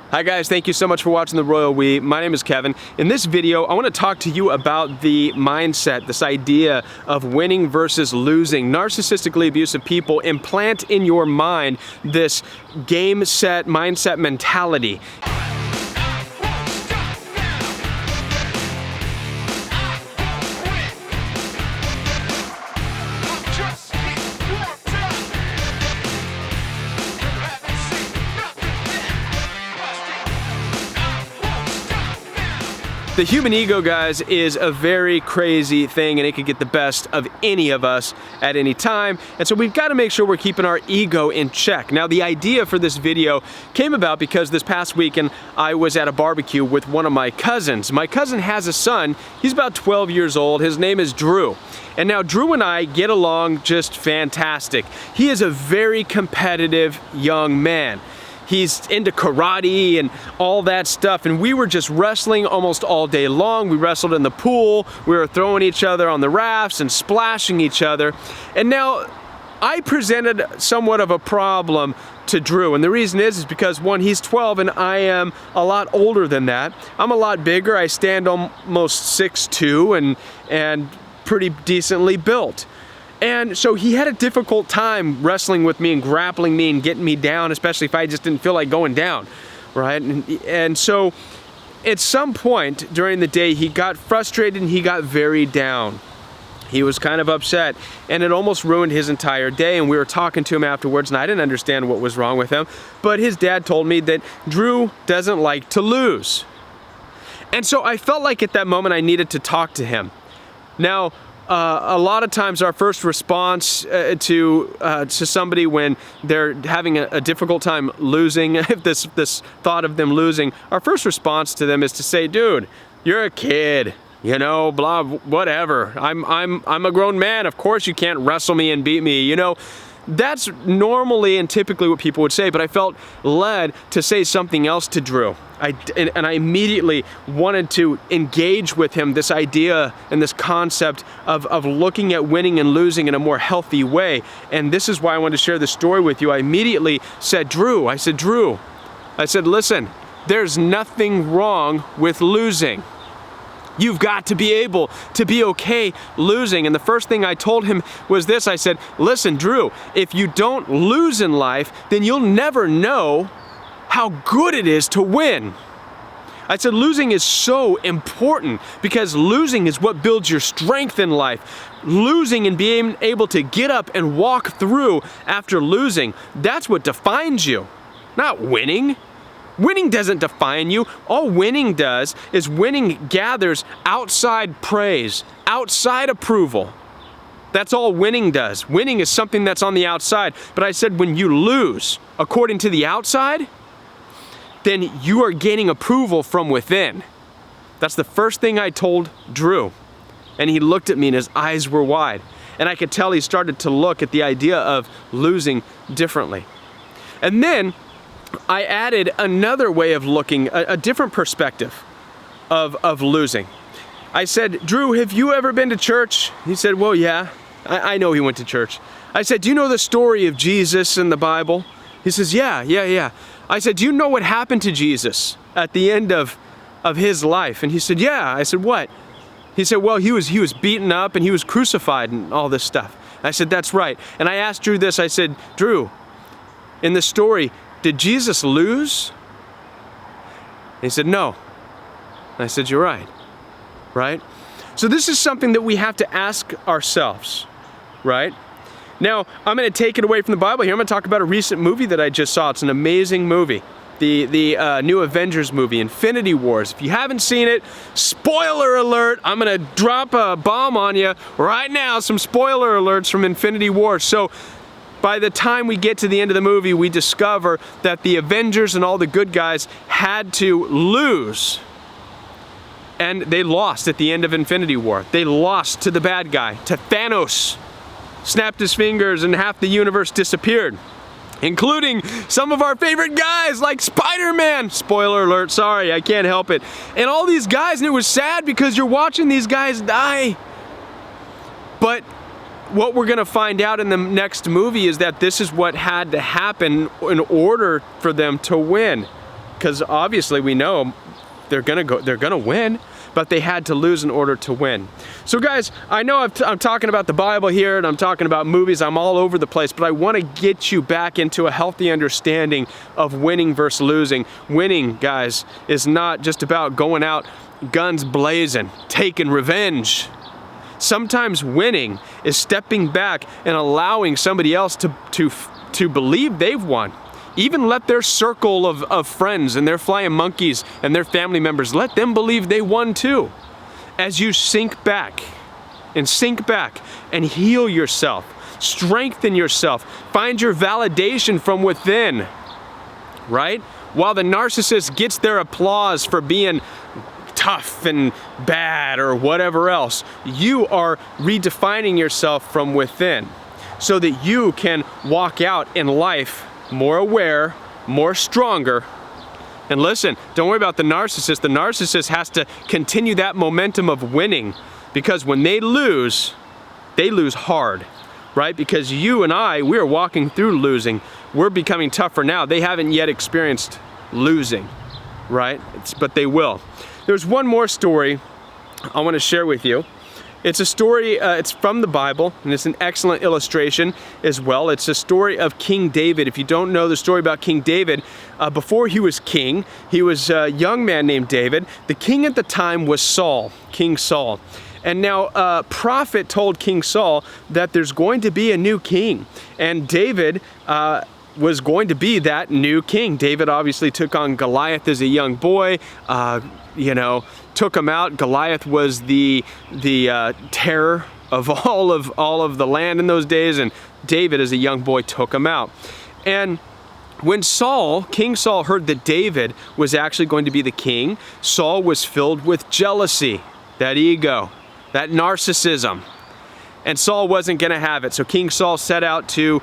Hi guys, thank you so much for watching The Royal We. My name is Kevin. In this video, I want to talk to you about the mindset, this idea of winning versus losing. Narcissistically abusive people implant in your mind this game set mindset mentality. The human ego, guys, is a very crazy thing, and it could get the best of any of us at any time. And so we've got to make sure we're keeping our ego in check. Now, the idea for this video came about because this past weekend I was at a barbecue with one of my cousins. My cousin has a son. He's about 12 years old. His name is Drew. And now Drew and I get along just fantastic. He is a very competitive young man. He's into karate and all that stuff, and we were just wrestling almost all day long. We wrestled in the pool, we were throwing each other on the rafts and splashing each other. And now I presented somewhat of a problem to Drew, and the reason is because one, he's 12 and I am a lot older than that. I'm a lot bigger. I stand almost 6'2" and pretty decently built. And so he had a difficult time wrestling with me and grappling me and getting me down, especially if I just didn't feel like going down, right? And so at some point during the day, he got frustrated and he got very down. He was kind of upset, and it almost ruined his entire day. And we were talking to him afterwards, and I didn't understand what was wrong with him. But his dad told me that Drew doesn't like to lose. And so I felt like at that moment I needed to talk to him. Now, a lot of times our first response to somebody when they're having a difficult time losing, this thought of them losing, our first response to them is to say, dude, you're a kid, you know, blah, whatever. I'm a grown man. Of course you can't wrestle me and beat me, you know. That's normally and typically what people would say, but I felt led to say something else to Drew. And I immediately wanted to engage with him this idea and this concept of looking at winning and losing in a more healthy way. And this is why I wanted to share this story with you. I immediately said, Drew, I said, listen, there's nothing wrong with losing. You've got to be able to be okay losing. And the first thing I told him was this. I said, listen, Drew, if you don't lose in life, then you'll never know how good it is to win. I said, losing is so important because losing is what builds your strength in life. Losing and being able to get up and walk through after losing, that's what defines you, not winning. Winning doesn't define you. All winning does is winning gathers outside praise, outside approval. That's all winning does. Winning is something that's on the outside. But I said when you lose, according to the outside, then you are gaining approval from within. That's the first thing I told Drew. And he looked at me and his eyes were wide. And I could tell he started to look at the idea of losing differently. And then I added another way of looking, a different perspective of losing. I said, Drew, have you ever been to church? He said, well, yeah, I know he went to church. I said, do you know the story of Jesus in the Bible? He says, yeah. I said, do you know what happened to Jesus at the end of his life? And he said, yeah. I said, what? He said, well, he was beaten up and he was crucified and all this stuff. I said, that's right. And I asked Drew this. I said, Drew, in the story, did Jesus lose? And he said, no. And I said, you're right? So this is something that we have to ask ourselves, right? Now, I'm going to take it away from the Bible here. I'm going to talk about a recent movie that I just saw. It's an amazing movie. The new Avengers movie, Infinity Wars. If you haven't seen it, spoiler alert, I'm going to drop a bomb on you right now. Some spoiler alerts from Infinity Wars. So by the time we get to the end of the movie, we discover that the Avengers and all the good guys had to lose. And they lost at the end of Infinity War. They lost to the bad guy, to Thanos. Snapped his fingers and half the universe disappeared, including some of our favorite guys like Spider-Man. Spoiler alert, sorry, I can't help it. And all these guys, and it was sad because you're watching these guys die. But what we're going to find out in the next movie is that this is what had to happen in order for them to win. because obviously we know they're gonna win, but they had to lose in order to win. So guys, I know I'm talking about the Bible here and I'm talking about movies, I'm all over the place, but I want to get you back into a healthy understanding of winning versus losing. Winning, guys, is not just about going out guns blazing, taking revenge. Sometimes winning is stepping back and allowing somebody else to believe they've won. Even let their circle of friends and their flying monkeys and their family members, let them believe they won too. As you sink back and heal yourself, strengthen yourself, find your validation from within, right? While the narcissist gets their applause for being tough and bad or whatever else, you are redefining yourself from within so that you can walk out in life more aware, more stronger. And listen, don't worry about the narcissist. The narcissist has to continue that momentum of winning, because when they lose hard, right? Because you and I, we are walking through losing. We're becoming tougher now. They haven't yet experienced losing, right? But they will. There's one more story I want to share with you. It's a story, it's from the Bible, and it's an excellent illustration as well. It's a story of King David. If you don't know the story about King David, before he was king, he was a young man named David. The king at the time was Saul, King Saul. And now a prophet told King Saul that there's going to be a new king. And David was going to be that new king. David obviously took on Goliath as a young boy, took him out. Goliath was the terror of all of the land in those days, and David as a young boy took him out. And when King Saul heard that David was actually going to be the king, Saul was filled with jealousy, that ego, that narcissism. And Saul wasn't going to have it. So King Saul set out to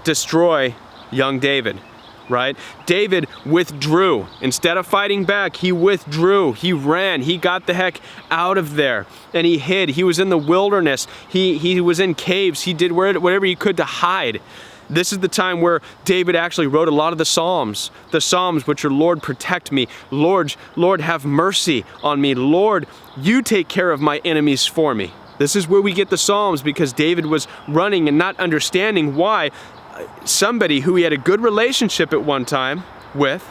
destroy young David, right? David withdrew. Instead of fighting back, he withdrew. He ran. He got the heck out of there. And he hid. He was in the wilderness. He was in caves. He did whatever he could to hide. This is the time where David actually wrote a lot of the Psalms which are, Lord, protect me. Lord, have mercy on me. Lord, you take care of my enemies for me. This is where we get the Psalms, because David was running and not understanding why somebody who he had a good relationship at one time with,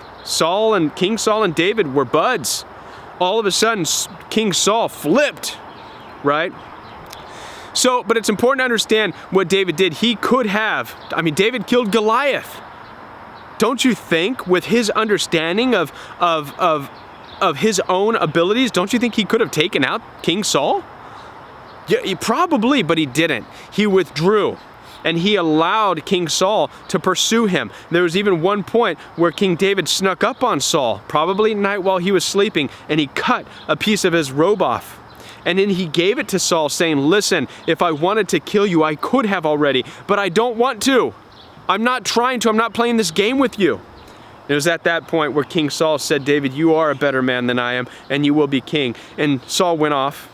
King Saul and David were buds. All of a sudden, King Saul flipped, right? So, but it's important to understand what David did. David killed Goliath. Don't you think, with his understanding of his own abilities, don't you think he could have taken out King Saul? Yeah, probably, but he didn't. He withdrew. And he allowed King Saul to pursue him. There was even one point where King David snuck up on Saul, probably at night while he was sleeping, and he cut a piece of his robe off. And then he gave it to Saul, saying, listen, if I wanted to kill you, I could have already, but I don't want to. I'm not trying to. I'm not playing this game with you. It was at that point where King Saul said, David, you are a better man than I am, and you will be king. And Saul went off,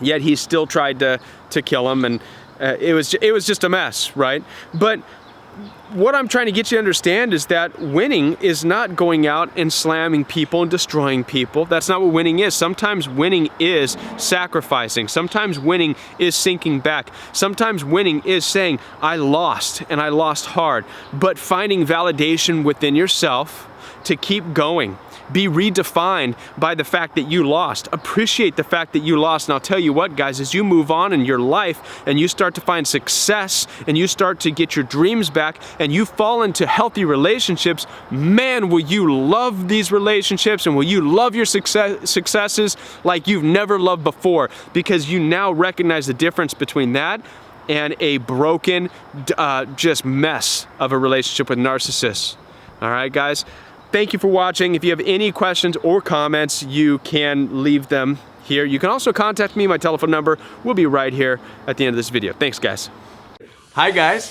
yet he still tried to kill him, and it was just a mess, right? But what I'm trying to get you to understand is that winning is not going out and slamming people and destroying people. That's not what winning is. Sometimes winning is sacrificing. Sometimes winning is sinking back. Sometimes winning is saying, I lost, and I lost hard. But finding validation within yourself to keep going. Be redefined by the fact that you lost. Appreciate the fact that you lost. And I'll tell you what, guys, as you move on in your life and you start to find success and you start to get your dreams back and you fall into healthy relationships, man, will you love these relationships and will you love your successes like you've never loved before, because you now recognize the difference between that and a broken, just mess of a relationship with narcissists. All right, guys? Thank you for watching. If you have any questions or comments, you can leave them here. You can also contact me. My telephone number will be right here at the end of this video. Thanks, guys. Hi, guys.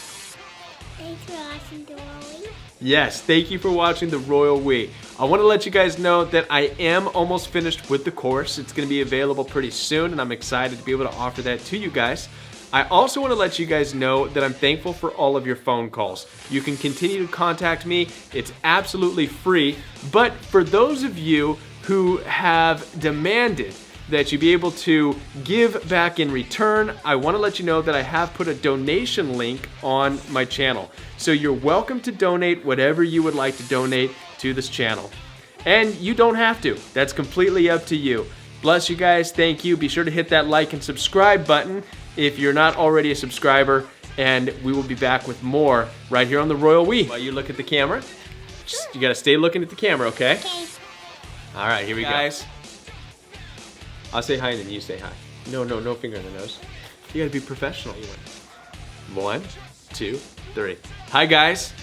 Thanks for watching the Royal We. Yes, thank you for watching the Royal We. I want to let you guys know that I am almost finished with the course. It's going to be available pretty soon, and I'm excited to be able to offer that to you guys. I also want to let you guys know that I'm thankful for all of your phone calls. You can continue to contact me. It's absolutely free. But for those of you who have demanded that you be able to give back in return, I want to let you know that I have put a donation link on my channel. So you're welcome to donate whatever you would like to donate to this channel. And you don't have to. That's completely up to you. Bless you guys. Thank you. Be sure to hit that like and subscribe button if you're not already a subscriber, and we will be back with more right here on the Royal We. While you look at the camera, you gotta stay looking at the camera, okay? Okay. All right, here we go. I'll say hi and then you say hi. No finger in the nose. You gotta be professional. 1, 2, 3. Hi guys.